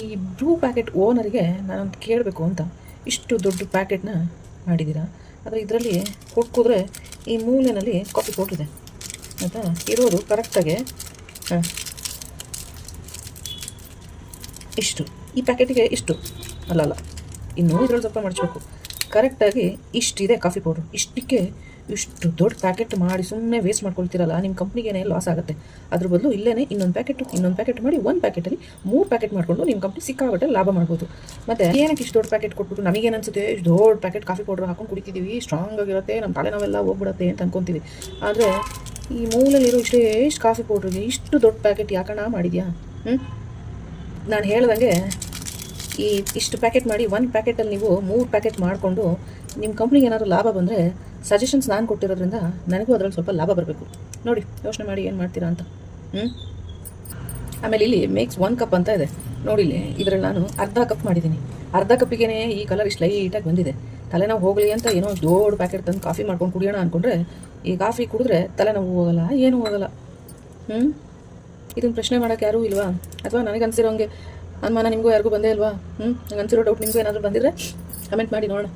ಈ ಬ್ರೂ ಪ್ಯಾಕೆಟ್ ಓನರಿಗೆ ನಾನೊಂದು ಕೇಳಬೇಕು ಅಂತ, ಇಷ್ಟು ದೊಡ್ಡ ಪ್ಯಾಕೆಟ್ನ ಮಾಡಿದ್ದೀರಾ, ಆದರೆ ಇದರಲ್ಲಿ ಕೊಟ್ಕೋದ್ರೆ ಈ ಮೂಲೆಯಲ್ಲಿ ಕಾಫಿ ಪೌಡ್ರ್ ಇದೆ ಆಯಿತಾ, ಇರೋದು ಕರೆಕ್ಟಾಗಿ ಇಷ್ಟು, ಈ ಪ್ಯಾಕೆಟಿಗೆ ಇಷ್ಟು ಅಲ್ಲ ಇನ್ನೂ ಇದ್ರಲ್ಲಿ ಸ್ವಲ್ಪ ಮಡಚಬೇಕು, ಕರೆಕ್ಟಾಗಿ ಇಷ್ಟಿದೆ ಕಾಫಿ ಪೌಡ್ರು. ಇಷ್ಟಕ್ಕೆ ಇಷ್ಟು ದೊಡ್ಡ ಪ್ಯಾಕೆಟ್ ಮಾಡಿ ಸುಮ್ಮನೆ ವೇಸ್ಟ್ ಮಾಡ್ಕೊಳ್ತೀರಲ್ಲ, ನಿಮ್ಮ ಕಂಪ್ನಿಗೆ ಏನೇ ಲಾಸ್ ಆಗುತ್ತೆ. ಅದ್ರ ಬದಲು ಇಲ್ಲೇ ಇನ್ನೊಂದು ಪ್ಯಾಕೆಟ್ ಮಾಡಿ ಒಂದು ಪ್ಯಾಕೆಟಲ್ಲಿ 3 ಪ್ಯಾಕೆಟ್ ಮಾಡಿಕೊಂಡು ನಿಮ್ಮ ಕಂಪ್ನಿ ಸಿಕ್ಕಾಬಿಟ್ಟೆ ಲಾಭ ಮಾಡ್ಬೋದು. ಮತ್ತು ಏನಕ್ಕೆ ಇಷ್ಟು ದೊಡ್ಡ ಪ್ಯಾಕೆಟ್ ಕೊಟ್ಬಿಟ್ಟು ನಮಗೇನು ಅನಿಸುತ್ತೆ, ಇಷ್ಟು ದೊಡ್ಡ ಪ್ಯಾಕೆಟ್ ಕಾಫಿ ಪೌಡ್ರ್ ಹಾಕೊಂಡು ಕುಡಿತಿದ್ದೀವಿ, ಸ್ಟ್ರಾಂಗ್ ಆಗಿರುತ್ತೆ, ನಮ್ಮ ತಲೆನೋವೆಲ್ಲ ಹೋಗ್ಬಿಡುತ್ತೆ ಅಂತ ಅನ್ಕೊತೀವಿ. ಆದರೆ ಈ ಮೂಲಲ್ಲಿರೋ ಇಷ್ಟು ಕಾಫಿ ಪೌಡ್ರಿಗೆ ಇಷ್ಟು ದೊಡ್ಡ ಪ್ಯಾಕೆಟ್ ಯಾಕಣ್ಣ ಮಾಡಿದ್ಯಾ? ನಾನು ಹೇಳ್ದಂಗೆ ಇಷ್ಟು ಪ್ಯಾಕೆಟ್ ಮಾಡಿ 1 ಪ್ಯಾಕೆಟಲ್ಲಿ ನೀವು 3 ಪ್ಯಾಕೆಟ್ ಮಾಡಿಕೊಂಡು ನಿಮ್ಮ ಕಂಪ್ನಿಗೆ ಏನಾದರೂ ಲಾಭ ಬಂದರೆ, ಸಜೆಷನ್ಸ್ ನಾನು ಕೊಟ್ಟಿರೋದ್ರಿಂದ ನನಗೂ ಅದರಲ್ಲಿ ಸ್ವಲ್ಪ ಲಾಭ ಬರಬೇಕು. ನೋಡಿ ಯೋಚನೆ ಮಾಡಿ ಏನು ಮಾಡ್ತೀರಾ ಅಂತ. ಆಮೇಲೆ ಇಲ್ಲಿ ಮೇಕ್ಸ್ 1 ಕಪ್ ಅಂತ ಇದೆ ನೋಡಿ, ಇಲ್ಲಿ ಇದರಲ್ಲಿ ನಾನು ಅರ್ಧ ಕಪ್ ಮಾಡಿದ್ದೀನಿ. ಅರ್ಧ ಕಪ್ಪಿಗೆ ಈ ಕಲರ್ ಇಷ್ಟು ಲೈಟಾಗಿ ಬಂದಿದೆ. ತಲೆನೋವು ಹೋಗಲಿ ಅಂತ ಏನೋ ದೊಡ್ಡ ಪ್ಯಾಕೆಟ್ ತಂದು ಕಾಫಿ ಮಾಡ್ಕೊಂಡು ಕುಡಿಯೋಣ ಅಂದ್ಕೊಂಡ್ರೆ, ಈ ಕಾಫಿ ಕುಡಿದ್ರೆ ತಲೆನೋವು ಹೋಗಲ್ಲ, ಏನೂ ಹೋಗಲ್ಲ. ಇದನ್ನು ಪ್ರಶ್ನೆ ಮಾಡೋಕ್ಕೆ ಯಾರೂ ಇಲ್ವಾ? ಅಥವಾ ನನಗೆ ಅನಿಸಿರೋಂಗೆ ಅನುಮಾನ ನಿಮಗೂ ಯಾರಿಗೂ ಬಂದೇ ಇಲ್ವಾ? ನಂಗೆ ಅನಿಸಿರೋ ಡೌಟ್ ನಿಮಗೂ ಏನಾದರೂ ಬಂದಿದ್ರೆ ಕಮೆಂಟ್ ಮಾಡಿ ನೋಡೋಣ.